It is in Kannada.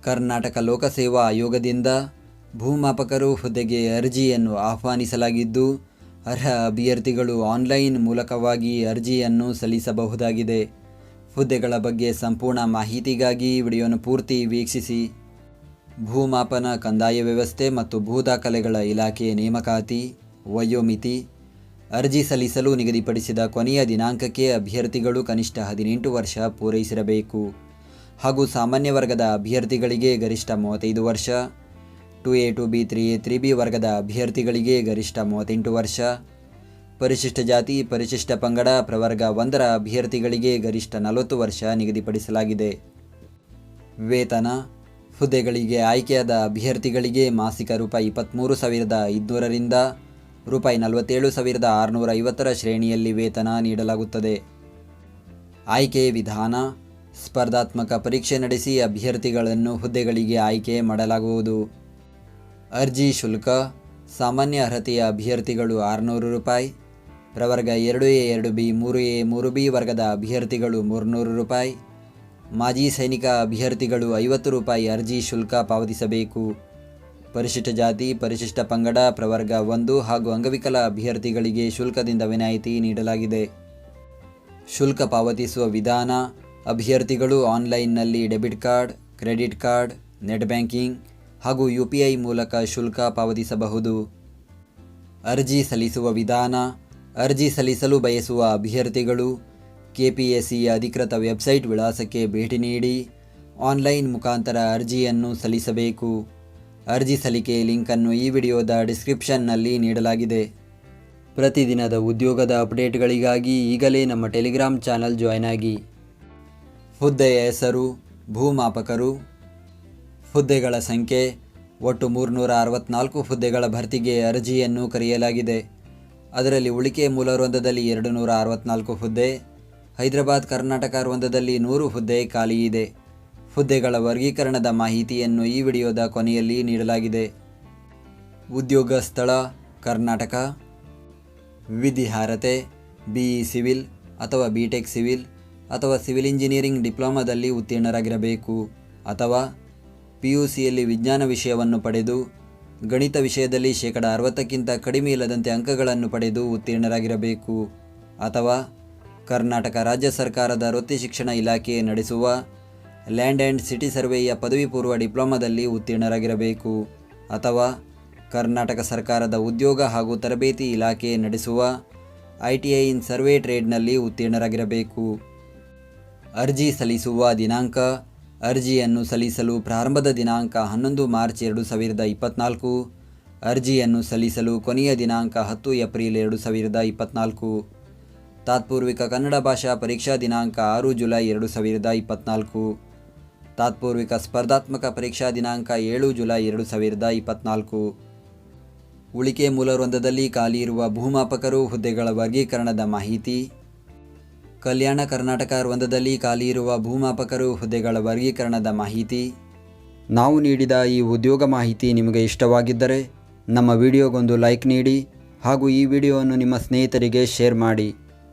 ಕರ್ನಾಟಕ ಲೋಕಸೇವಾ ಆಯೋಗದಿಂದ ಭೂಮಾಪಕರು ಹುದ್ದೆಗೆ ಅರ್ಜಿಯನ್ನು ಆಹ್ವಾನಿಸಲಾಗಿದ್ದು, ಅರ್ಹ ಅಭ್ಯರ್ಥಿಗಳು ಆನ್ಲೈನ್ ಮೂಲಕವಾಗಿ ಅರ್ಜಿಯನ್ನು ಸಲ್ಲಿಸಬಹುದಾಗಿದೆ. ಹುದ್ದೆಗಳ ಬಗ್ಗೆ ಸಂಪೂರ್ಣ ಮಾಹಿತಿಗಾಗಿ ವಿಡಿಯೋನ ಪೂರ್ತಿ ವೀಕ್ಷಿಸಿ. ಭೂಮಾಪನ, ಕಂದಾಯ ವ್ಯವಸ್ಥೆ ಮತ್ತು ಭೂ ದಾಖಲೆಗಳ ಇಲಾಖೆ ನೇಮಕಾತಿ. ವಯೋಮಿತಿ: ಅರ್ಜಿ ಸಲ್ಲಿಸಲು ನಿಗದಿಪಡಿಸಿದ ಕೊನೆಯ ದಿನಾಂಕಕ್ಕೆ ಅಭ್ಯರ್ಥಿಗಳು ಕನಿಷ್ಠ 18 ವರ್ಷ ಪೂರೈಸಿರಬೇಕು ಹಾಗೂ ಸಾಮಾನ್ಯ ವರ್ಗದ ಅಭ್ಯರ್ಥಿಗಳಿಗೆ ಗರಿಷ್ಠ 35 ವರ್ಷ, 2A 2B 3A 3B ವರ್ಗದ ಅಭ್ಯರ್ಥಿಗಳಿಗೆ ಗರಿಷ್ಠ 38 ವರ್ಷ, ಪರಿಶಿಷ್ಟ ಜಾತಿ ಪರಿಶಿಷ್ಟ ಪಂಗಡ ಪ್ರವರ್ಗ 1ರ ಅಭ್ಯರ್ಥಿಗಳಿಗೆ ಗರಿಷ್ಠ 40 ವರ್ಷ ನಿಗದಿಪಡಿಸಲಾಗಿದೆ. ವೇತನ: ಹುದ್ದೆಗಳಿಗೆ ಆಯ್ಕೆಯಾದ ಅಭ್ಯರ್ಥಿಗಳಿಗೆ ಮಾಸಿಕ ₹23,500ರಿಂದ ₹47,650 ಶ್ರೇಣಿಯಲ್ಲಿ ವೇತನ ನೀಡಲಾಗುತ್ತದೆ. ಆಯ್ಕೆ ವಿಧಾನ: ಸ್ಪರ್ಧಾತ್ಮಕ ಪರೀಕ್ಷೆ ನಡೆಸಿ ಅಭ್ಯರ್ಥಿಗಳನ್ನು ಹುದ್ದೆಗಳಿಗೆ ಆಯ್ಕೆ ಮಾಡಲಾಗುವುದು. ಅರ್ಜಿ ಶುಲ್ಕ: ಸಾಮಾನ್ಯ ಅರ್ಹತೆಯ ಅಭ್ಯರ್ಥಿಗಳು ₹600, ಪ್ರವರ್ಗ 2A 2B 3A 3B ವರ್ಗದ ಅಭ್ಯರ್ಥಿಗಳು ₹300, ಮಾಜಿ ಸೈನಿಕ ಅಭ್ಯರ್ಥಿಗಳು ₹50 ಅರ್ಜಿ ಶುಲ್ಕ ಪಾವತಿಸಬೇಕು. ಪರಿಶಿಷ್ಟ ಜಾತಿ ಪರಿಶಿಷ್ಟ ಪಂಗಡ ಪ್ರವರ್ಗ 1 ಹಾಗೂ ಅಂಗವಿಕಲ ಅಭ್ಯರ್ಥಿಗಳಿಗೆ ಶುಲ್ಕದಿಂದ ವಿನಾಯಿತಿ ನೀಡಲಾಗಿದೆ. ಶುಲ್ಕ ಪಾವತಿಸುವ ವಿಧಾನ: ಅಭ್ಯರ್ಥಿಗಳು ಆನ್ಲೈನ್ನಲ್ಲಿ debit card, credit card, net banking ಹಾಗೂ UPI ಮೂಲಕ ಶುಲ್ಕ ಪಾವತಿಸಬಹುದು. ಅರ್ಜಿ ಸಲ್ಲಿಸುವ ವಿಧಾನ: ಅರ್ಜಿ ಸಲ್ಲಿಸಲು ಬಯಸುವ ಅಭ್ಯರ್ಥಿಗಳು KPSCಯ ಅಧಿಕೃತ ವೆಬ್ಸೈಟ್ ವಿಳಾಸಕ್ಕೆ ಭೇಟಿ ನೀಡಿ ಆನ್ಲೈನ್ ಮುಖಾಂತರ ಅರ್ಜಿಯನ್ನು ಸಲ್ಲಿಸಬೇಕು. ಅರ್ಜಿ ಸಲ್ಲಿಕೆ ಲಿಂಕನ್ನು ಈ ವಿಡಿಯೋದ ಡಿಸ್ಕ್ರಿಪ್ಷನ್ನಲ್ಲಿ ನೀಡಲಾಗಿದೆ. ಪ್ರತಿದಿನದ ಉದ್ಯೋಗದ ಅಪ್ಡೇಟ್ಗಳಿಗಾಗಿ ಈಗಲೇ ನಮ್ಮ ಟೆಲಿಗ್ರಾಮ್ ಚಾನಲ್ ಜಾಯ್ನ್ ಆಗಿ. ಹುದ್ದೆಯ ಹೆಸರು: ಭೂಮಾಪಕರು. ಹುದ್ದೆಗಳ ಸಂಖ್ಯೆ: ಒಟ್ಟು 364 ಹುದ್ದೆಗಳ ಭರ್ತಿಗೆ ಅರ್ಜಿಯನ್ನು ಕರೆಯಲಾಗಿದೆ. ಅದರಲ್ಲಿ ಉಳಿಕೆ ಮೂಲ ವೃಂದದಲ್ಲಿ 264 ಹುದ್ದೆ, ಹೈದರಾಬಾದ್ ಕರ್ನಾಟಕ ವೃಂದದಲ್ಲಿ 100 ಹುದ್ದೆ ಖಾಲಿ ಇದೆ. ಹುದ್ದೆಗಳ ವರ್ಗೀಕರಣದ ಮಾಹಿತಿಯನ್ನು ಈ ವಿಡಿಯೋದ ಕೊನೆಯಲ್ಲಿ ನೀಡಲಾಗಿದೆ. ಉದ್ಯೋಗ ಸ್ಥಳ: ಕರ್ನಾಟಕ. ವಿದ್ಯಾರ್ಹತೆ: BE ಸಿವಿಲ್ ಅಥವಾ BTech ಸಿವಿಲ್ ಅಥವಾ ಸಿವಿಲ್ ಇಂಜಿನಿಯರಿಂಗ್ ಡಿಪ್ಲೊಮಾದಲ್ಲಿ ಉತ್ತೀರ್ಣರಾಗಿರಬೇಕು ಅಥವಾ PUCಯಲ್ಲಿ ವಿಜ್ಞಾನ ವಿಷಯವನ್ನು ಪಡೆದು ಗಣಿತ ವಿಷಯದಲ್ಲಿ 60%ಕ್ಕಿಂತ ಕಡಿಮೆ ಇಲ್ಲದಂತೆ ಅಂಕಗಳನ್ನು ಪಡೆದು ಉತ್ತೀರ್ಣರಾಗಿರಬೇಕು ಅಥವಾ ಕರ್ನಾಟಕ ರಾಜ್ಯ ಸರ್ಕಾರದ ವೃತ್ತಿ ಶಿಕ್ಷಣ ಇಲಾಖೆ ನಡೆಸುವ ಲ್ಯಾಂಡ್ ಆ್ಯಂಡ್ ಸಿಟಿ ಸರ್ವೆಯ ಪದವಿ ಪೂರ್ವ ಡಿಪ್ಲೊಮಾದಲ್ಲಿ ಉತ್ತೀರ್ಣರಾಗಿರಬೇಕು ಅಥವಾ ಕರ್ನಾಟಕ ಸರ್ಕಾರದ ಉದ್ಯೋಗ ಹಾಗೂ ತರಬೇತಿ ಇಲಾಖೆ ನಡೆಸುವ ITI ಇನ್ ಸರ್ವೆ ಟ್ರೇಡ್ನಲ್ಲಿ ಉತ್ತೀರ್ಣರಾಗಿರಬೇಕು. ಅರ್ಜಿ ಸಲ್ಲಿಸುವ ದಿನಾಂಕ: ಅರ್ಜಿಯನ್ನು ಸಲ್ಲಿಸಲು ಪ್ರಾರಂಭದ ದಿನಾಂಕ 11 ಮಾರ್ಚ್ 2024. ಅರ್ಜಿಯನ್ನು ಸಲ್ಲಿಸಲು ಕೊನೆಯ ದಿನಾಂಕ 10 ಏಪ್ರಿಲ್ 2024. ತಾತ್ಪೂರ್ವಿಕ ಕನ್ನಡ ಭಾಷಾ ಪರೀಕ್ಷಾ ದಿನಾಂಕ 6 ಜುಲೈ 2024. ತಾತ್ಪೂರ್ವಿಕ ಸ್ಪರ್ಧಾತ್ಮಕ ಪರೀಕ್ಷಾ ದಿನಾಂಕ 7 ಜುಲೈ 2024. ಉಳಿಕೆ ಮೂಲ ವೃಂದದಲ್ಲಿ ಖಾಲಿ ಇರುವ ಭೂಮಾಪಕರು ಹುದ್ದೆಗಳ ವರ್ಗೀಕರಣದ ಮಾಹಿತಿ. ಕಲ್ಯಾಣ ಕರ್ನಾಟಕ ವೃಂದದಲ್ಲಿ ಖಾಲಿ ಇರುವ ಭೂಮಾಪಕರು ಹುದ್ದೆಗಳ ವರ್ಗೀಕರಣದ ಮಾಹಿತಿ. ನಾವು ನೀಡಿದ ಈ ಉದ್ಯೋಗ ಮಾಹಿತಿ ನಿಮಗೆ ಇಷ್ಟವಾಗಿದ್ದರೆ ನಮ್ಮ ವಿಡಿಯೋಗೊಂದು ಲೈಕ್ ನೀಡಿ ಹಾಗೂ ಈ ವಿಡಿಯೋವನ್ನು ನಿಮ್ಮ ಸ್ನೇಹಿತರಿಗೆ ಶೇರ್ ಮಾಡಿ.